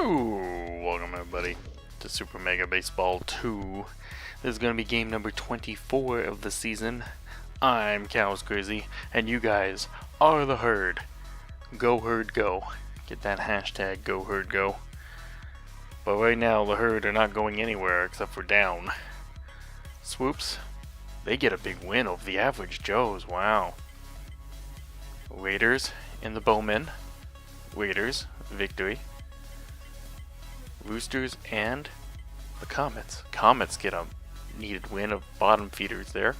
Welcome everybody to Super Mega Baseball 2. This is going to be game number 24 of the season. I'm Cows Crazy, and you guys are the herd. Go herd go. Get that hashtag go herd go. But right now the herd are not going anywhere except for down. Swoops, they get a big win over the average Joes. Wow. Raiders in the Bowmen. Raiders, victory. Roosters and the Comets. Comets get a needed win of bottom feeders there.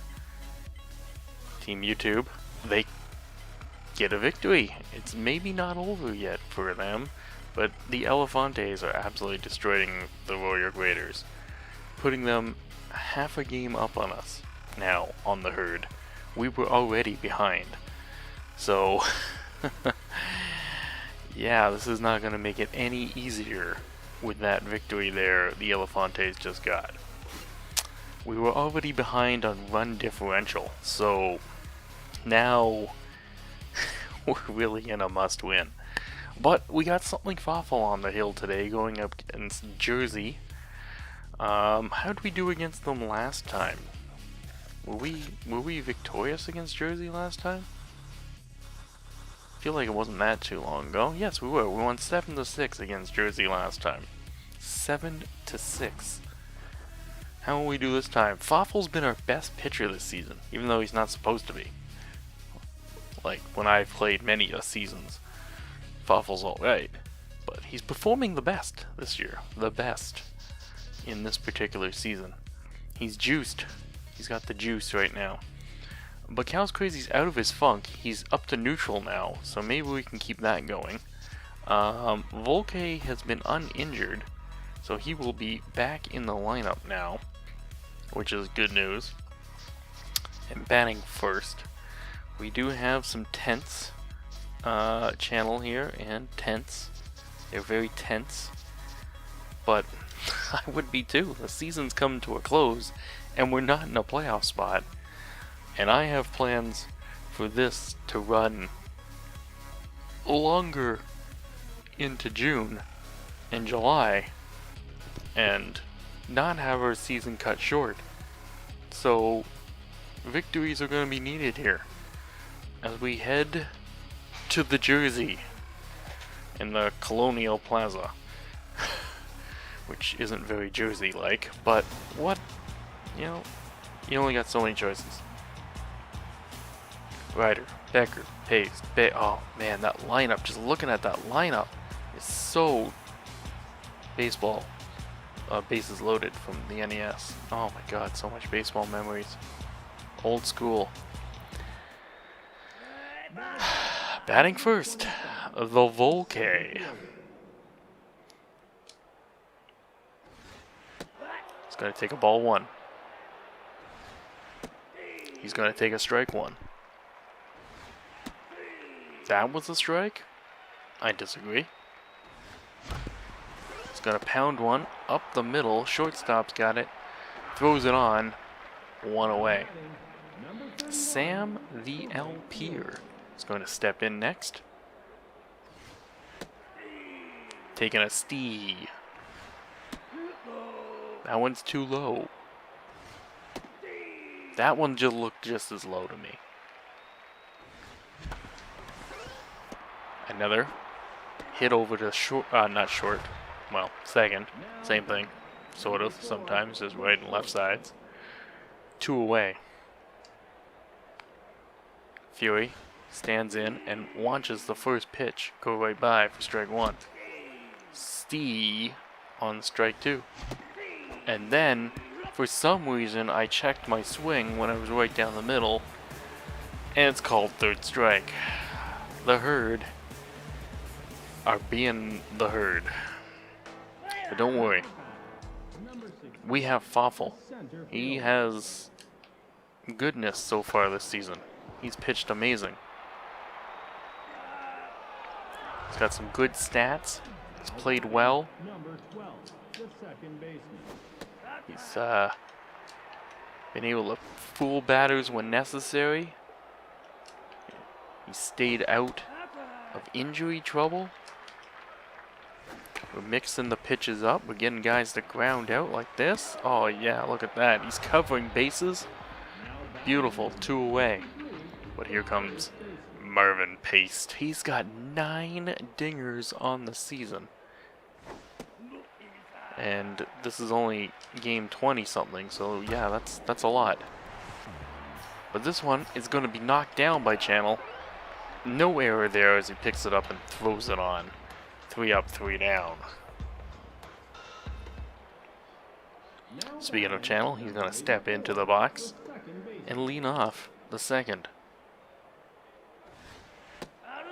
Team YouTube, they get a victory. It's maybe not over yet for them, but the Elefantes are absolutely destroying the Royal Raiders, putting them half a game up on us now on the herd. We were already behind. So, yeah, this is not going to make it any easier with that victory there the Elefantes just got. We were already behind on run differential, so now we're really in a must win. But we got something awful on the hill today going up against Jersey. How did we do against them last time? Were we victorious against Jersey last time? I feel like it wasn't that too long ago. Yes, we were. We won 7-6 against Jersey last time. 7-6. How will we do this time? Faffel's been our best pitcher this season, even though he's not supposed to be. Like, when I've played many seasons, Faffel's alright. But he's performing the best this year. The best in this particular season. He's juiced. He's got the juice right now. But Cows Crazy's out of his funk. He's up to neutral now, so maybe we can keep that going. Volke has been uninjured, so he will be back in the lineup now, which is good news. And batting first, we do have some tense channel here, and tense. They're very tense, but I would be too. The season's come to a close, and we're not in a playoff spot. And I have plans for this to run longer into June and July and not have our season cut short. So victories are going to be needed here as we head to the Jersey in the Colonial Plaza, which isn't very Jersey-like, but what, you only got so many choices. Ryder, Becker, Pace, oh man, that lineup, just looking at that lineup is so baseball, bases loaded from the NES. Oh my god, so much baseball memories. Old school. Batting first, the Volke. He's going to take a ball one. He's going to take a strike one. That was a strike? I disagree. He's gonna pound one up the middle. Shortstop's got it. Throws it on. One away. Sam the L. Pier is going to step in next. Taking a stee. That one's too low. That one just looked just as low to me. Another hit over to short, not short, well, second, same thing, sort of, sometimes, just right and left sides. 2 away. Fury stands in and launches the first pitch, go right by for strike 1. Stee on strike 2. And then, for some reason, I checked my swing when I was right down the middle, and it's called third strike. The herd are being the herd. But don't worry. We have Faffel. He has goodness so far this season. He's pitched amazing. He's got some good stats. He's played well. He's been able to fool batters when necessary. He stayed out of injury trouble. We're mixing the pitches up. We're getting guys to ground out like this. Oh yeah, look at that. He's covering bases. Beautiful, 2 away. But here comes Marvin Paste. He's got 9 dingers on the season. And this is only game 20 something, so yeah, that's a lot. But this one is going to be knocked down by Channel. No error there as he picks it up and throws it on. 3 up, 3 down. Speaking of Channel, he's going to step into the box and lean off the second.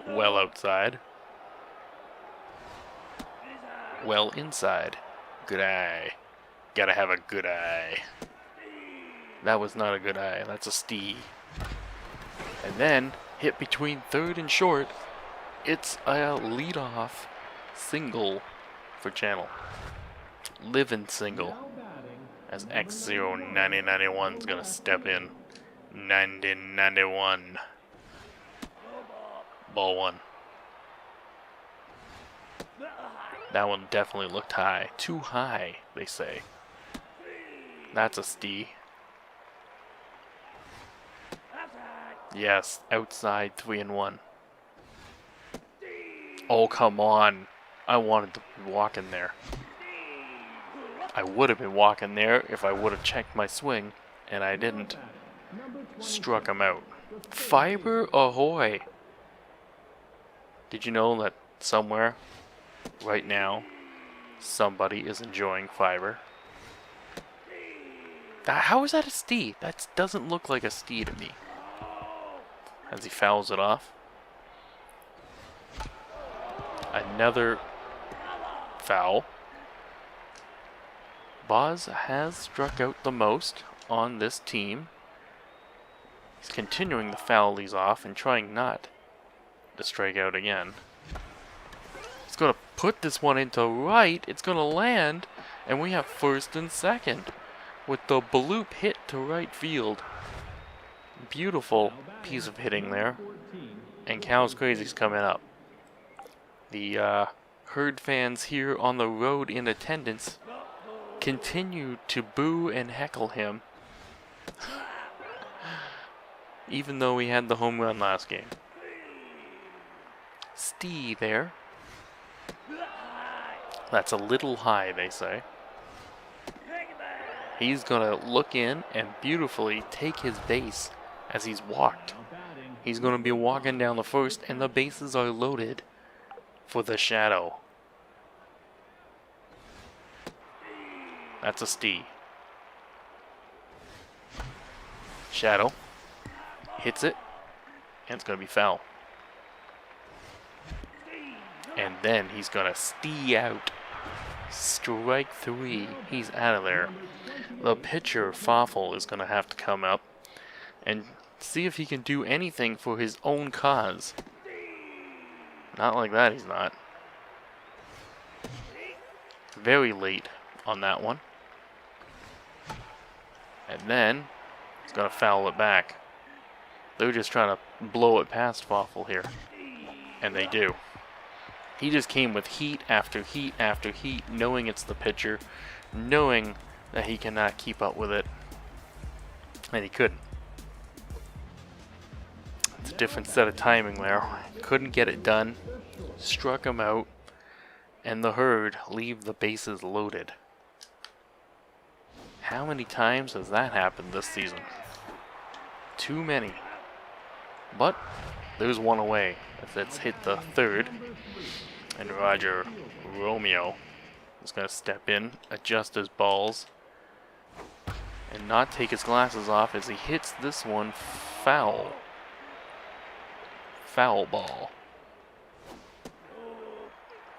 Well outside. Well inside. Good eye. Gotta have a good eye. That was not a good eye. That's a stee. And then, hit between third and short. It's a leadoff single for Channel. Living single. As X09091 is gonna step in. 9091. Ball 1. That one definitely looked high. Too high, they say. That's a stee. Yes, outside 3-1. Oh, come on. I wanted to be walking there. I would have been walking there if I would have checked my swing, and I didn't. Struck him out. Fiber ahoy! Did you know that somewhere, right now, somebody is enjoying fiber? How is that a stee? That doesn't look like a stee to me. As he fouls it off. Another foul. Boz has struck out the most on this team. He's continuing to foul these off and trying not to strike out again. He's going to put this one into right. It's going to land. And we have first and second. With the bloop hit to right field. Beautiful piece of hitting there. And Cal's Crazy's coming up. The Herd fans here on the road in attendance continue to boo and heckle him. Even though we had the home run last game. Stee there. That's a little high, they say. He's gonna look in and beautifully take his base as he's walked. He's gonna be walking down the first, and the bases are loaded for the Shadow. That's a stee. Shadow hits it, and it's gonna be foul. And then he's gonna stee out. Strike 3. He's out of there. The pitcher, Fafel, is gonna have to come up and see if he can do anything for his own cause. Not like that, he's not. Very late on that one. And then he's gonna foul it back. They're just trying to blow it past Fafel here. And they do. He just came with heat after heat after heat, knowing it's the pitcher, knowing that he cannot keep up with it. And he couldn't. It's a different set of timing there. Couldn't get it done. Struck him out. And the Herd leave the bases loaded. How many times has that happened this season? Too many. But there's one away. That's hit the third. And Roger Romeo is going to step in, adjust his balls, and not take his glasses off as he hits this one foul. Foul ball.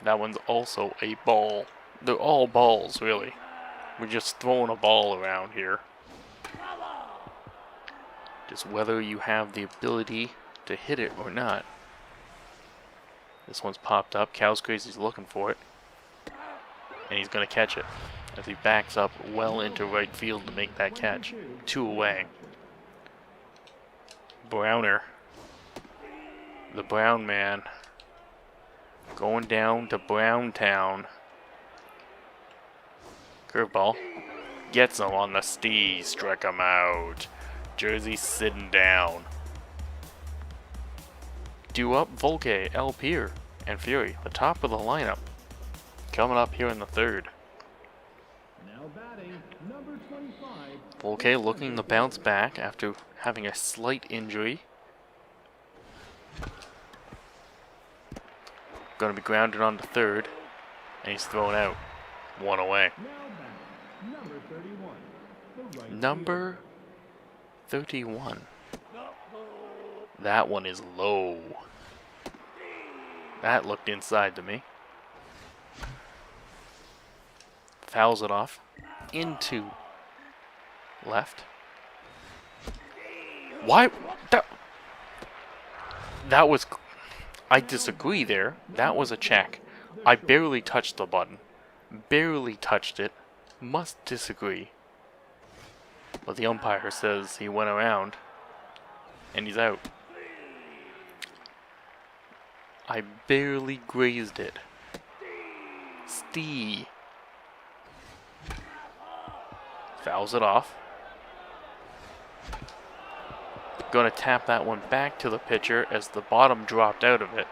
That one's also a ball. They're all balls, really. We're just throwing a ball around here. Just whether you have the ability to hit it or not. This one's popped up. Cal's Crazy's looking for it. And he's going to catch it as he backs up well into right field to make that catch. 2 away. Browner. The Brown man. Going down to Browntown Curveball. Gets him on the stee. Strike him out. Jersey sitting down. Due up Volke, El Pier, and Fury. The top of the lineup. Coming up here in the third. Now batting, number 25. Volke looking to bounce back after having a slight injury. Going to be grounded on the third, and he's thrown out. One away. Now batting, number 31. The right Number 31. That one is low. That looked inside to me. Fouls it off. Into left. Why? That was... I disagree there. That was a check. I barely touched the button. Barely touched it. Must disagree. But the umpire says he went around. And he's out. I barely grazed it. Stee. Fouls it off. Gonna tap that one back to the pitcher as the bottom dropped out of it.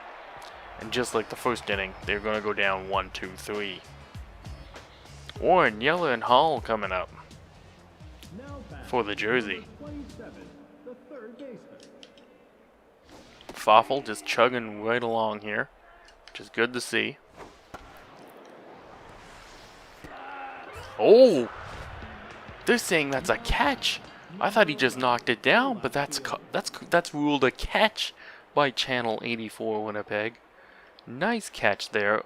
And just like the first inning, they're gonna go down 1, 2, 3. Warren, Yeller, and Hall coming up Now batting, for the Jersey. number 27. The third baseman. Foffel just chugging right along here, which is good to see. Oh! They're saying that's a catch. I thought he just knocked it down, but that's ruled a catch by Channel 84 Winnipeg. Nice catch there.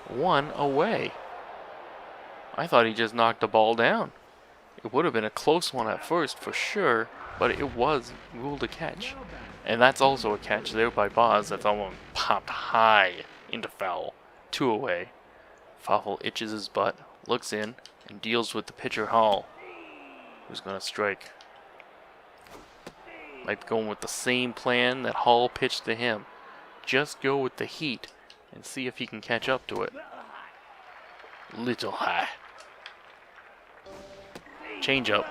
One away. I thought he just knocked the ball down. It would have been a close one at first for sure, but it was ruled a catch. And that's also a catch there by Boz. That's almost popped high into foul. 2 away. Foffel itches his butt, looks in, and deals with the pitcher Hall, who's going to strike. Might be going with the same plan that Hall pitched to him. Just go with the heat and see if he can catch up to it. Little high. Changeup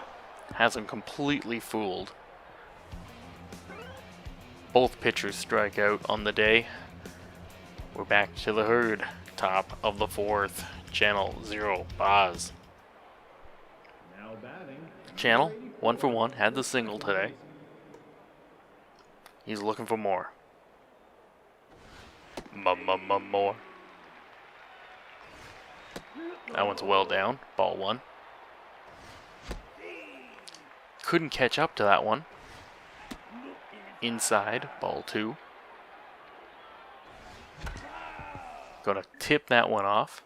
has him completely fooled. Both pitchers strike out on the day. We're back to the herd. Top of the fourth. Channel 0, Boz. Now batting, Channel, 1 for 1, had the single today. He's looking for more. More. That one's well down. Ball 1. Couldn't catch up to that one. Inside. Ball 2. Gonna tip that one off.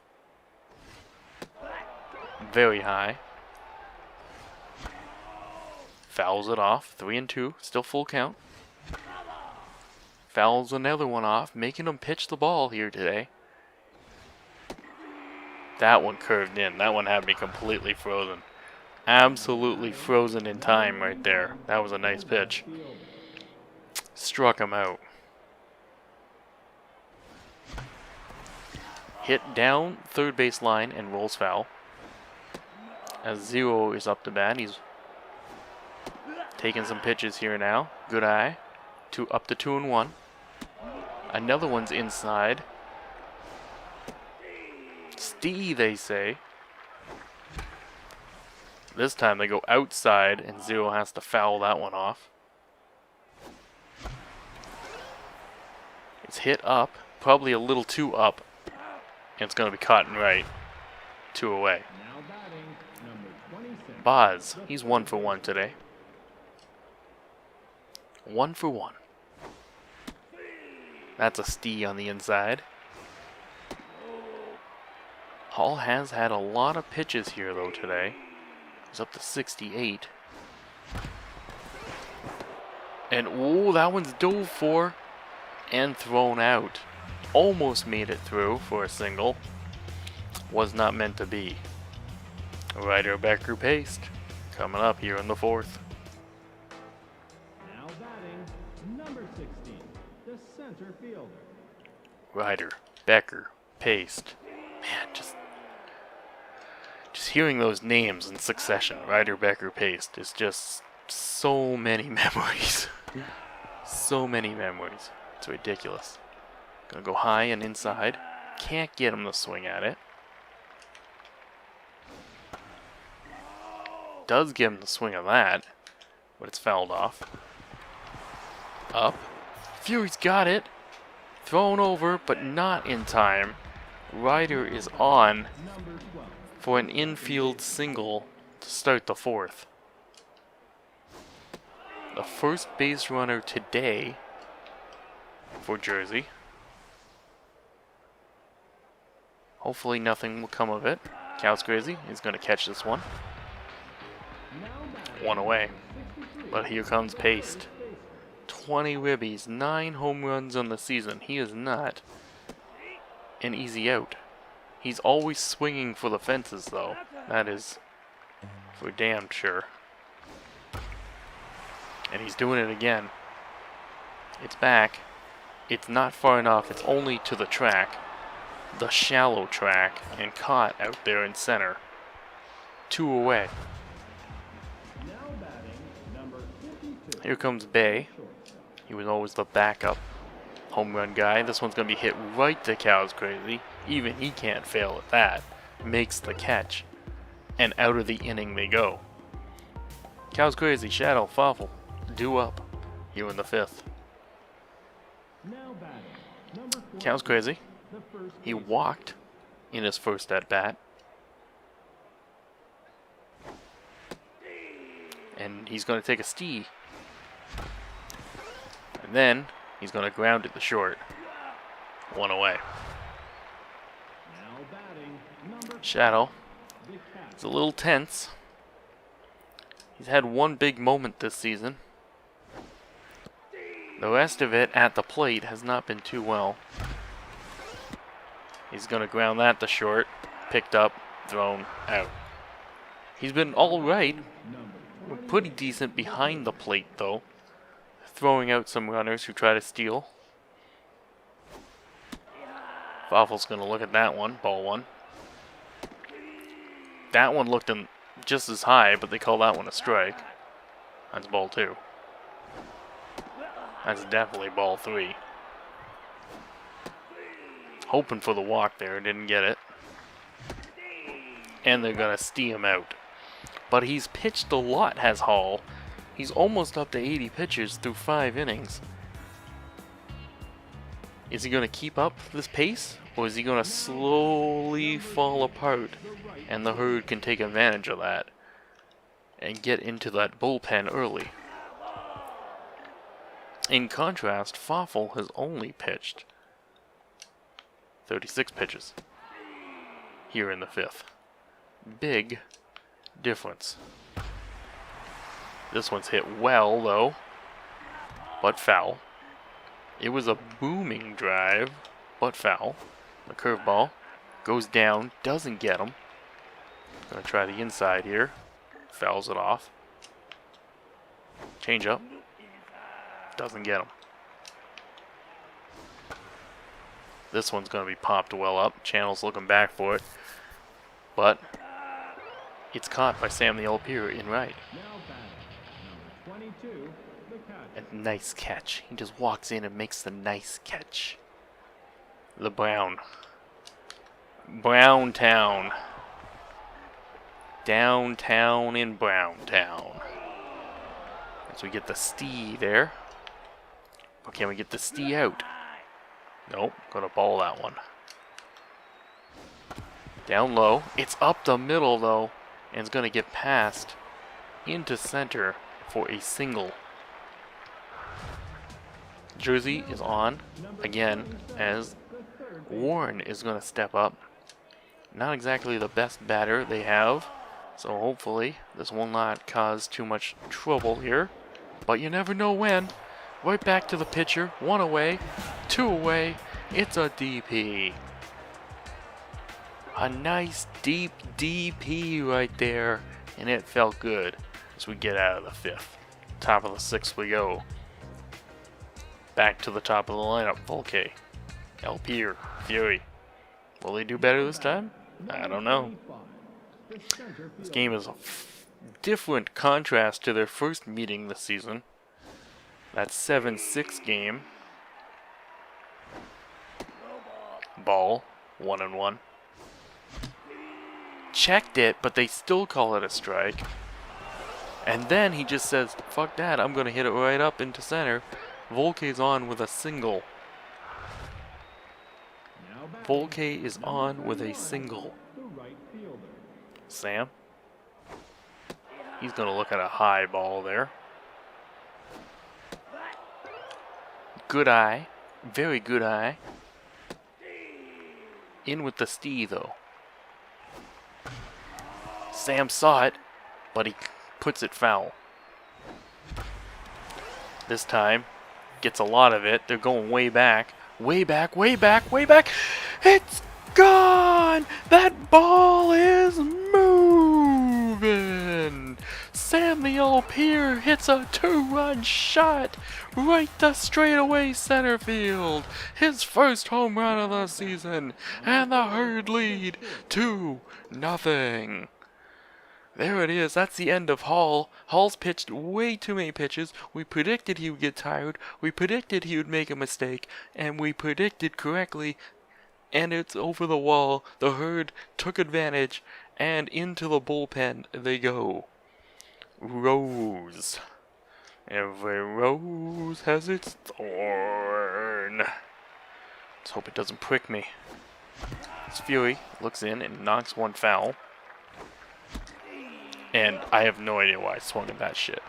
Very high. Fouls it off. 3 and 2. Still full count. Fouls another one off, making him pitch the ball here today. That one curved in. That one had me completely frozen. Absolutely frozen in time right there. That was a nice pitch. Struck him out. Hit down third base line and rolls foul. As 0 is up to bat, he's taking some pitches here now. Good eye. Up to 2 and 1. Another one's inside. Stee, they say. This time they go outside and 0 has to foul that one off. It's hit up, probably a little too up. And it's going to be caught and right. 2 away. now batting, number 26. Boz, he's 1 for 1 today. 1 for 1. That's a Stee on the inside. Hall has had a lot of pitches here though today. He's up to 68. And ooh, that one's dove for and thrown out. Almost made it through for a single. Was not meant to be. Ryder Becker Paste coming up here in the fourth. Now batting, number 16, the center fielder. Ryder, Becker, Paste. Man, Just hearing those names in succession, Ryder, Becker, Paste, is just so many memories. So many memories. It's ridiculous. Gonna go high and inside. Can't get him to swing at it. Does get him to swing on that, but it's fouled off. Up. Fury's got it. Thrown over, but not in time. Ryder is on for an infield single to start the fourth. The first base runner today for Jersey. Hopefully nothing will come of it. Cows Crazy is going to catch this one. One away. But here comes Paste. 20 ribbies, 9 home runs on the season. He is not an easy out. He's always swinging for the fences, though. That is for damn sure. And he's doing it again. It's back. It's not far enough. It's only to the track. The shallow track. And caught out there in center. 2 away. Here comes Bay. He was always the backup home run guy. This one's going to be hit right to Cows Crazy. Even he can't fail at that. Makes the catch. And out of the inning they go. Cows Crazy, Shadow, Fafel, due up here in the 5th. Cows Crazy. He walked in his first at bat. And he's going to take a stee. And then he's going to ground it to short. 1 away. Shadow is a little tense. He's had one big moment this season. The rest of it at the plate has not been too well. He's going to ground that to short. Picked up, thrown out. He's been alright. Pretty decent behind the plate though. Throwing out some runners who try to steal. Fafel's going to look at that one. Ball 1. That one looked in just as high, but they call that one a strike. That's ball 2. That's definitely ball 3. Hoping for the walk there. Didn't get it. And they're going to stee him out. But he's pitched a lot, has Hall. He's almost up to 80 pitches through 5 innings. Is he going to keep up this pace? Or is he going to slowly fall apart? And the Herd can take advantage of that. And get into that bullpen early. In contrast, Fafel has only pitched 36 pitches. Here in the 5th. Big difference. This one's hit well, though, but foul. It was a booming drive, but foul. The curveball goes down, doesn't get him. Gonna try the inside here. Fouls it off. Change up. Doesn't get him. This one's gonna be popped well up. Channel's looking back for it, but it's caught by Sam the Alpier in right. A nice catch. He just walks in and makes the nice catch. The Brown. Browntown. Downtown in Browntown. So we get the stee there. Or can we get the stee out? Nope. Gonna ball that one. Down low. It's up the middle though. And it's gonna get passed into center for a single. Jersey is on again as Warren is going to step up. Not exactly the best batter they have, so hopefully this will not cause too much trouble here. But you never know when. Right back to the pitcher. 1 away, 2 away. It's a DP. A nice deep DP right there, and it felt good as we get out of the 5th. Top of the 6th we go. Back to the top of the lineup, Volke, Alpier, Fury. Will they do better this time? I don't know. the center This fielder. game is a different contrast to their first meeting this season. That 7-6 game. Ball, 1-1. Checked it, but they still call it a strike. And then he just says, fuck that, I'm gonna hit it right up into center. Volke's on with a single. Now batting, Volke is number on with a 31, single. the right fielder. Sam. He's gonna look at a high ball there. Good eye. Very good eye. In with the Stee though. Sam saw it, but he puts it foul. This time, gets a lot of it. They're going way back. Way back, way back, way back. It's gone! That ball is moving! Samuel Pier hits a 2-run shot right to straightaway center field. His first home run of the season. And the Herd lead 2-0. There it is. That's the end of Hall. Hall's pitched way too many pitches. We predicted he would get tired. We predicted he would make a mistake. And we predicted correctly. And it's over the wall. The Herd took advantage. And into the bullpen they go. Rose. Every rose has its thorn. Let's hope it doesn't prick me. It's Fury looks in and knocks one foul. And I have no idea why I swung at that shit.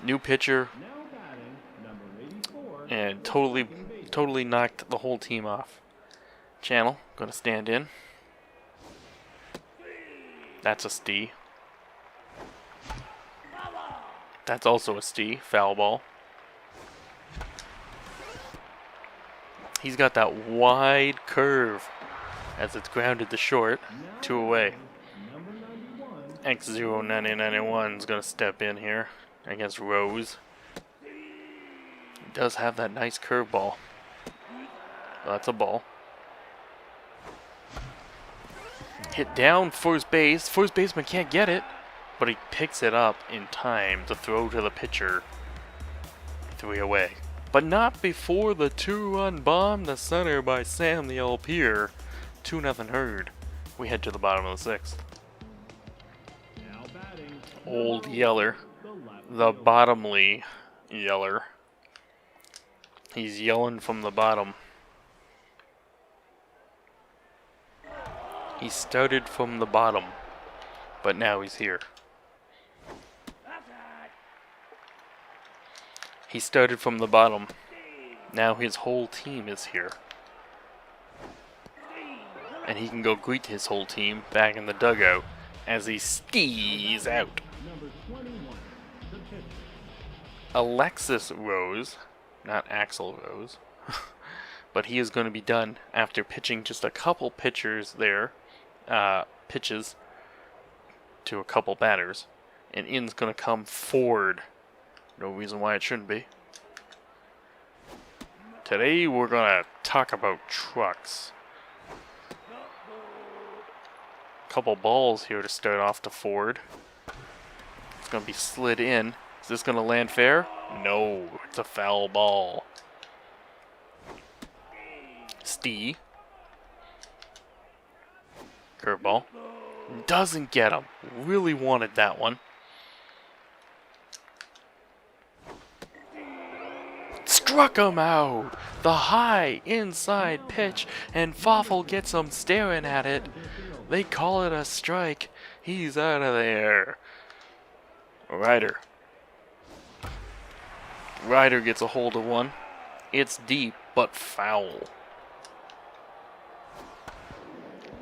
New pitcher, Now batting, number 84, and totally knocked the whole team off. Channel, gonna stand in. That's a Stee. That's also a Stee, foul ball. He's got that wide curve as it's grounded to short, 2 away. number 91, X09091 is gonna step in here against Rose. He does have that nice curveball. Well, that's a ball. Hit down first base. First baseman can't get it, but he picks it up in time to throw to the pitcher. 3 away. But not before the 2-run bomb to center by Samuel Pier. 2-0 Herd. We head to the bottom of the 6th. now batting, Old Yeller. the left The fielder. bottomly Yeller. He's yelling from the bottom. He started from the bottom, but now he's here. He started from the bottom. Now his whole team is here. And he can go greet his whole team back in the dugout as he skis out. Number 21, the pitcher. Alexis Rose, not Axel Rose, but he is going to be done after pitching just a couple pitches to a couple batters, and in's going to come forward. No reason why it shouldn't be. Today we're going to talk about trucks. Couple balls here to start off to Ford. It's going to be slid in. Is this going to land fair? No, it's a foul ball. Stee. Curveball. Doesn't get him. Really wanted that one. Struck him out. The high inside pitch, and Fafel gets him staring at it. They call it a strike. He's out of there. Ryder. Ryder gets a hold of one. It's deep, but foul.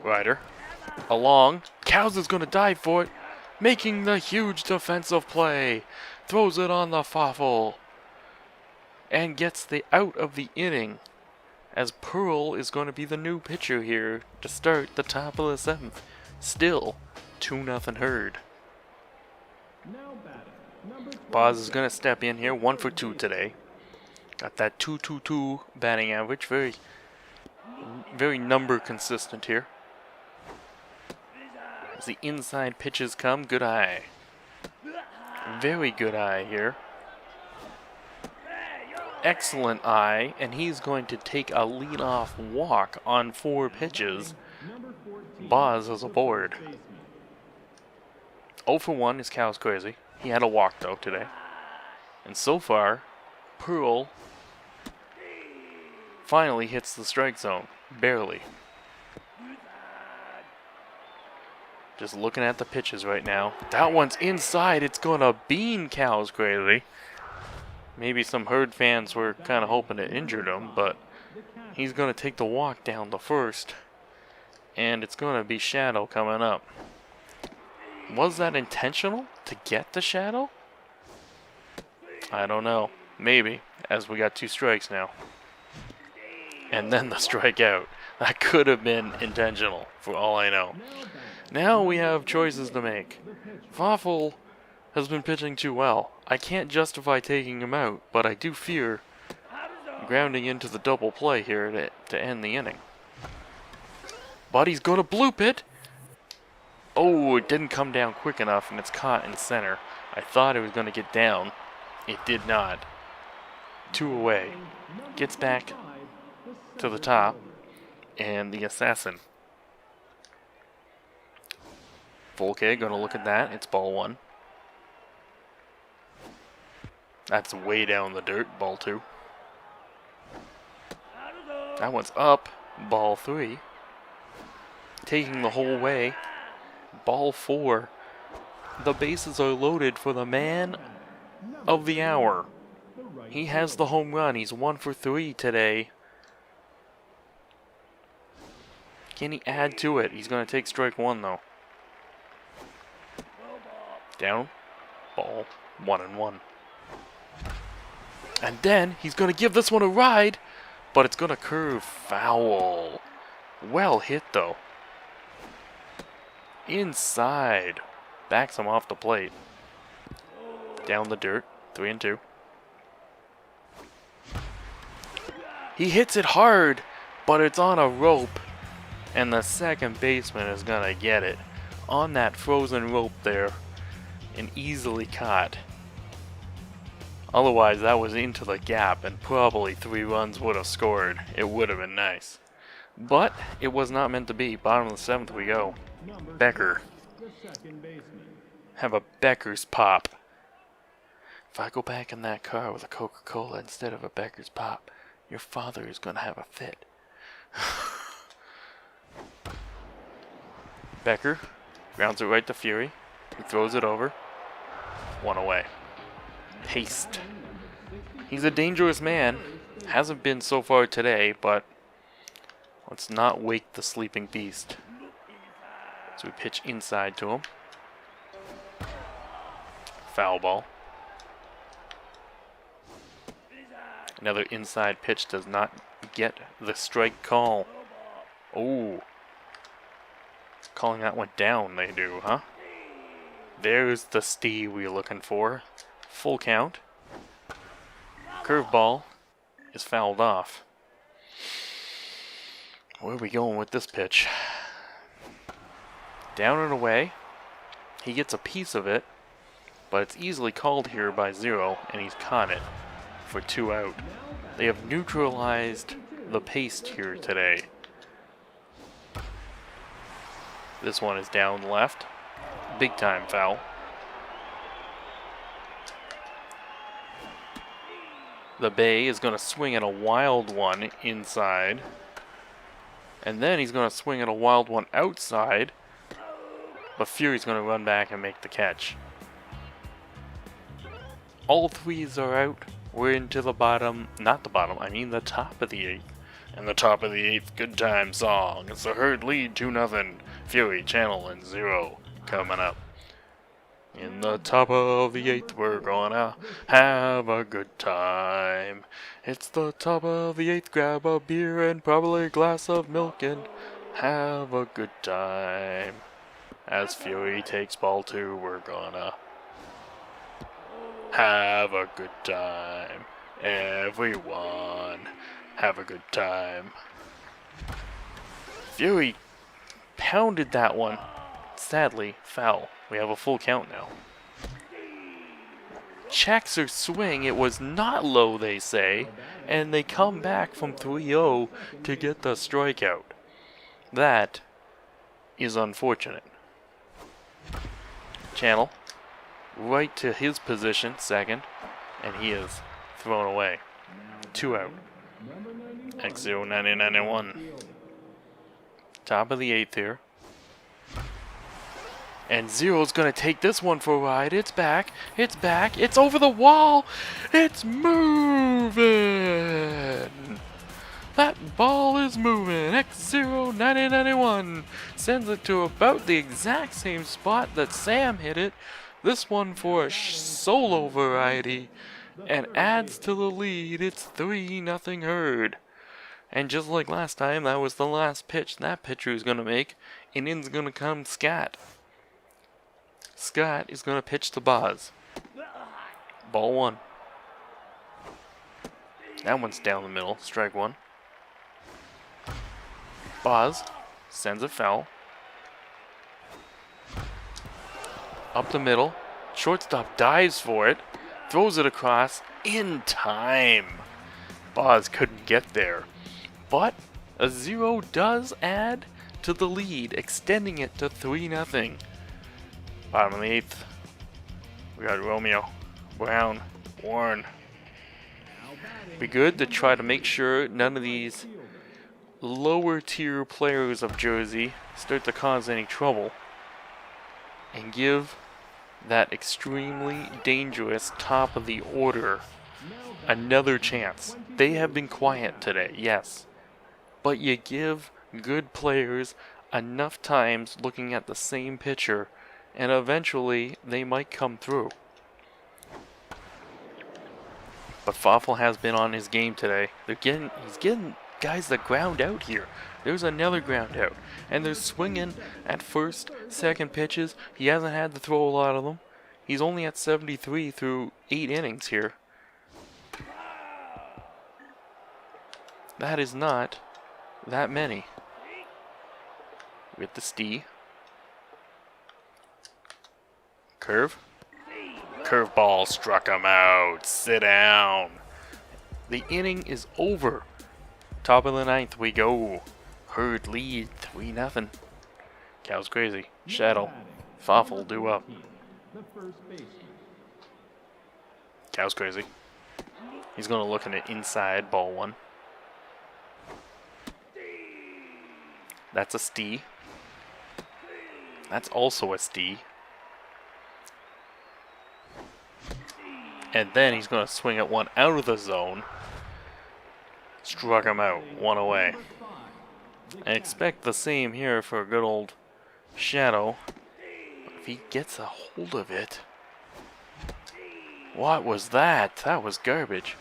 Ryder. Along. Cows is going to dive for it. Making the huge defensive play. Throws it on the Fafel. And gets the out of the inning. As Pearl is going to be the new pitcher here to start the top of the 7th. Still, 2-0 Herd. Now batting, number 20, Boz is going to step in here, 1 for 2 today. Got that 2.22 batting average, very number consistent here. As the inside pitches come, good eye. Very good eye here. Excellent eye, and he's going to take a leadoff walk on 4 pitches. Boz is aboard. 0 for 1 is Cow's crazy. He had a walk though today. And so far, Pearl finally hits the strike zone. Barely. Just looking at the pitches right now. That one's inside. It's going to bean Cow's crazy. Maybe some Herd fans were kind of hoping it injured him, but he's going to take the walk down the first. And it's going to be Shadow coming up. Was that intentional to get the Shadow? I don't know. Maybe, as we got 2 strikes now. And then the strikeout. That could have been intentional, for all I know. Now we have choices to make. Fafel has been pitching too well. I can't justify taking him out, but I do fear grounding into the double play here to end the inning. But he's going to bloop it. Oh, it didn't come down quick enough, and it's caught in center. I thought it was going to get down. It did not. 2 away. Gets back to the top, and the assassin. Volke going to look at that. It's ball 1. That's way down the dirt. Ball 2. That one's up. Ball 3. Taking the whole way. Ball 4. The bases are loaded for the man of the hour. He has the home run. He's 1 for 3 today. Can he add to it? He's going to take strike 1 though. Down. Ball. 1-1. And then he's going to give this one a ride, but it's going to curve foul. Well hit though. Inside. Backs him off the plate. Down the dirt. 3-2. He hits it hard, but it's on a rope. And the second baseman is going to get it. On that frozen rope there. And easily caught. Otherwise, that was into the gap, and probably 3 runs would have scored. It would have been nice. But it was not meant to be. Bottom of the 7th we go. Becker. Have a Becker's pop. If I go back in that car with a Coca-Cola instead of a Becker's pop, your father is going to have a fit. Becker grounds it right to Fury. He throws it over. 1 away. Haste. He's a dangerous man. Hasn't been so far today, but let's not wake the sleeping beast. So we pitch inside to him. Foul ball. Another inside pitch does not get the strike call. Oh. Calling that one down, they do, huh? There's the Steve we're looking for. Full count. Curveball is fouled off. Where are we going with this pitch? Down and away. He gets a piece of it, but it's easily called here by 0, and he's caught it for 2 out. They have neutralized the pace here today. This one is down left. Big time foul. The Bay is going to swing at a wild one inside. And then he's going to swing at a wild one outside. But Fury's going to run back and make the catch. All 3s are out. We're into the bottom. Not the bottom, I mean the top of the 8th. And the top of the 8th good time song. It's the Herd lead 2-0. Fury, Channel, and 0 coming up. In the top of the 8th, we're gonna have a good time. It's the top of the 8th, grab a beer and probably a glass of milk and have a good time. As Fury takes ball 2, we're gonna have a good time. Everyone, have a good time. Fury pounded that one. sadly, foul. We have a full count now. Checks her swing. It was not low, they say, and they come back from 3-0 to get the strikeout. That is unfortunate. Channel right to his position, second, and he is thrown away. 2 out. X09091. Top of the 8th here. And Zero's gonna take this one for a ride. It's back. It's back. It's over the wall. It's moving. That ball is moving. X09091 sends it to about the exact same spot that Sam hit it. This one for a solo variety and adds to the lead. It's 3-0 Herd. And just like last time, that was the last pitch that pitcher is gonna make. And in's gonna come Scott. Scott is going to pitch to Boz. Ball 1. That one's down the middle. Strike 1. Boz sends it foul. Up the middle. Shortstop dives for it. Throws it across in time. Boz couldn't get there. But a 0 does add to the lead, extending it to 3-0. Bottom of the 8th. We got Romeo, Brown, Warren. Be good to try to make sure none of these lower tier players of Jersey start to cause any trouble. And give that extremely dangerous top of the order another chance. They have been quiet today, yes. But you give good players enough times looking at the same pitcher, and eventually they might come through. But Fafel has been on his game today. He's getting guys that ground out here. There's another ground out. And they're swinging at first, second pitches. He hasn't had to throw a lot of them. He's only at 73 through 8 innings here. That is not that many. With the Stee. Curve. Curveball struck him out. Sit down. The inning is over. Top of the 9th we go. Herd lead 3-0. Cow's crazy. Shadow. Fafel due up. Cow's crazy. He's going to look at it inside. Ball 1. That's a Stee. That's also a Stee. And then he's going to swing at one out of the zone. Struck him out. 1 away. I expect the same here for a good old Shadow. But if he gets a hold of it. What was that? That was garbage.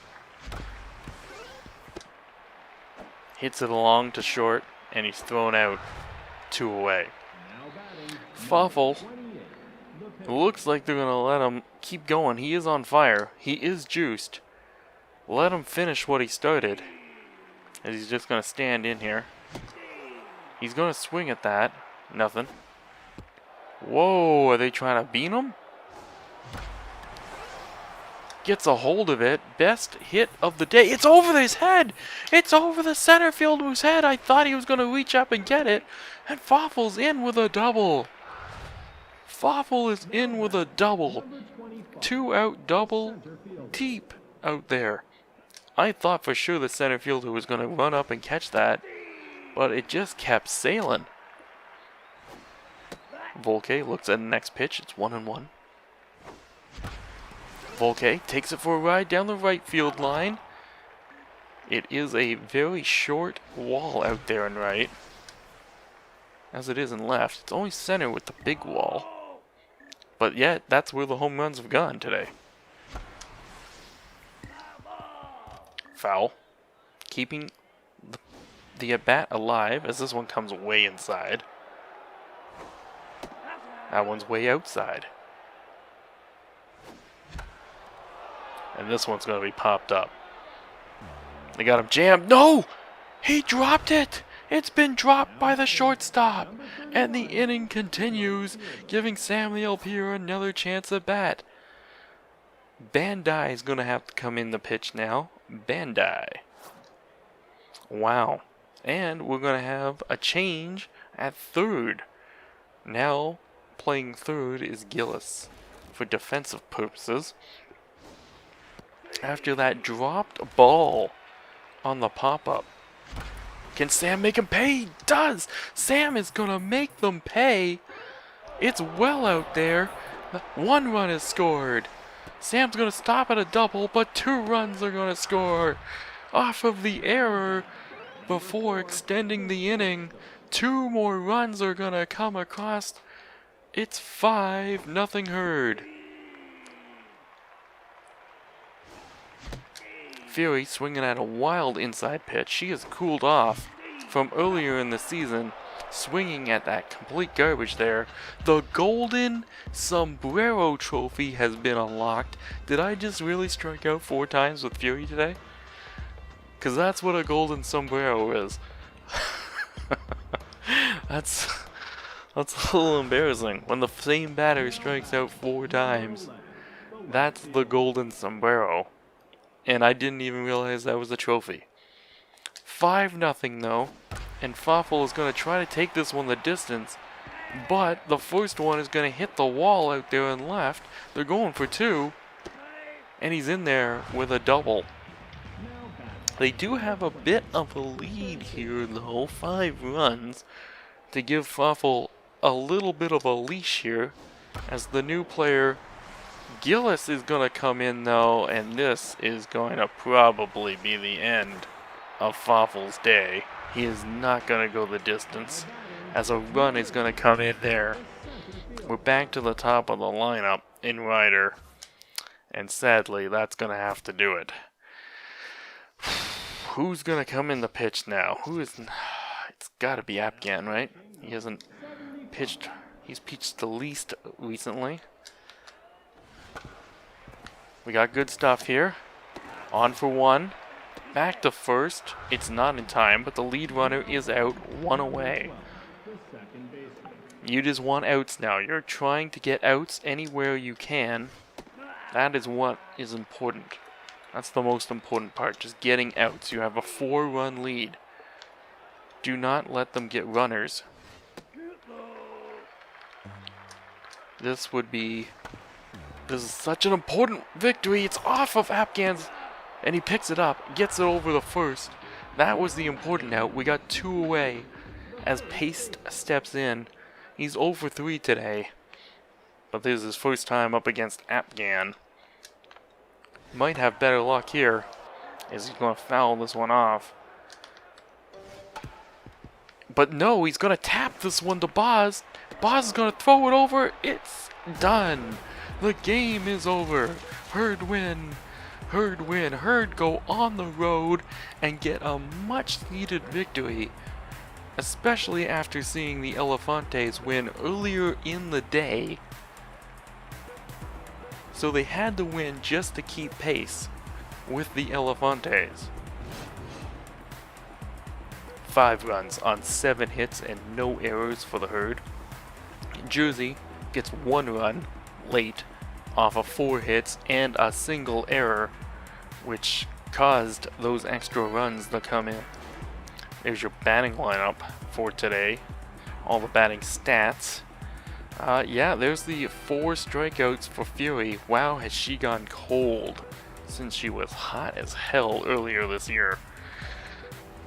Hits it along to short. And he's thrown out. 2 away. Fafel. Looks like they're going to let him keep going. He is on fire. He is juiced. Let him finish what he started. As he's just going to stand in here. He's going to swing at that. Nothing. Whoa, are they trying to beat him? Gets a hold of it. Best hit of the day. It's over his head. It's over the center fielder's head. I thought he was going to reach up and get it. And Fafel's in with a double. Fafel is in with a double. 2 out double. Deep out there. I thought for sure the center fielder was going to run up and catch that. But it just kept sailing. Volke looks at the next pitch. It's 1-1. Volke takes it for a ride down the right field line. It is a very short wall out there in right. As it is in left. It's only center with the big wall. But yet, that's where the home runs have gone today. Foul. Keeping the at-bat alive as this one comes way inside. That one's way outside. And this one's going to be popped up. They got him jammed. No! He dropped it! It's been dropped by the shortstop, and the inning continues, giving Samuel Pierre another chance at bat. Bandai is going to have to come in the pitch now. Bandai. Wow. And we're going to have a change at third. Now, playing third is Gillis for defensive purposes. After that dropped ball on the pop-up. Can Sam make him pay? He does! Sam is going to make them pay. It's well out there. 1 run is scored. Sam's going to stop at a double, but 2 runs are going to score. Off of the error before extending the inning. 2 more runs are going to come across. It's 5-0 Herd. Fury swinging at a wild inside pitch. She has cooled off from earlier in the season, swinging at that complete garbage there. The Golden Sombrero Trophy has been unlocked. Did I just really strike out 4 times with Fury today? Because that's what a Golden Sombrero is. That's a little embarrassing. When the same batter strikes out 4 times, that's the Golden Sombrero. And I didn't even realize that was a trophy. 5-0 though, and Fafel is going to try to take this one the distance, but the first one is going to hit the wall out there and left. They're going for 2, and he's in there with a double. They do have a bit of a lead here though, 5 runs, to give Fafel a little bit of a leash here, as the new player Gillis is going to come in though, and this is going to probably be the end of Fafel's day. He is not going to go the distance, as a run is going to come in there. We're back to the top of the lineup in Ryder, and sadly that's going to have to do it. Who's going to come in the pitch now? It's got to be Apgan, right? He hasn't pitched. He's pitched the least recently. We got good stuff here. On for 1. Back to first. It's not in time, but the lead runner is out, 1 away. You just want outs now. You're trying to get outs anywhere you can. That is what is important. That's the most important part, just getting outs. You have a 4-run lead. Do not let them get runners. This is such an important victory. It's off of Apgan's, and he picks it up, gets it over the first. That was the important out. We got 2 away as Paste steps in. He's 0 for 3 today, but this is his first time up against Apgan. Might have better luck here, as he's going to foul this one off. But no, he's going to tap this one to Boz. Boz is going to throw it over. It's done. The game is over. Herd win. Herd win. Herd go on the road and get a much needed victory, especially after seeing the Elefantes win earlier in the day. So they had to win just to keep pace with the Elefantes. 5 runs on 7 hits and no errors for the Herd. Jersey gets 1 run late off of 4 hits and a single error, which caused those extra runs to come in. There's your batting lineup for today. All the batting stats. Yeah, there's the 4 strikeouts for Fury. Wow, has she gone cold since she was hot as hell earlier this year.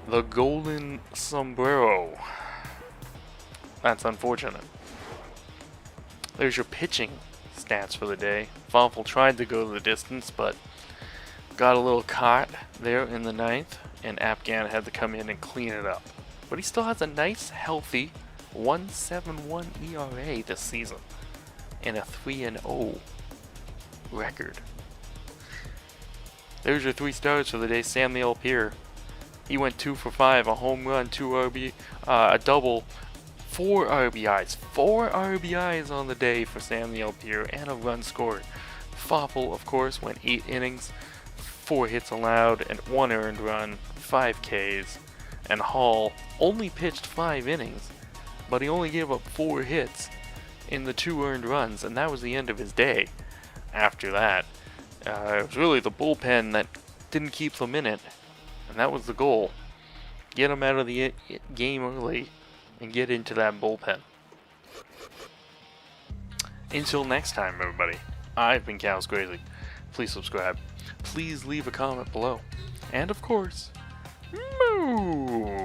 The Golden Sombrero. That's unfortunate. There's your pitching stats for the day. Fafel tried to go the distance, but got a little caught there in the 9th, and Apgan had to come in and clean it up. But he still has a nice, healthy 1.71 ERA this season, and a 3-0 record. There's your 3 stars for the day. Samuel Pierre. He went 2 for 5, a home run, 2 a double, 4 RBIs. 4 RBIs on the day for Samuel Pierre, and a run scored. Fafel, of course, went 8 innings, 4 hits allowed, and 1 earned run, 5 Ks. And Hall only pitched 5 innings, but he only gave up 4 hits in the 2 earned runs, and that was the end of his day. After that, it was really the bullpen that didn't keep them in it, and that was the goal. Get them out of the game early and get into that bullpen. Until next time, everybody, I've been Cows Crazy. Please subscribe. Please leave a comment below. And of course, moo!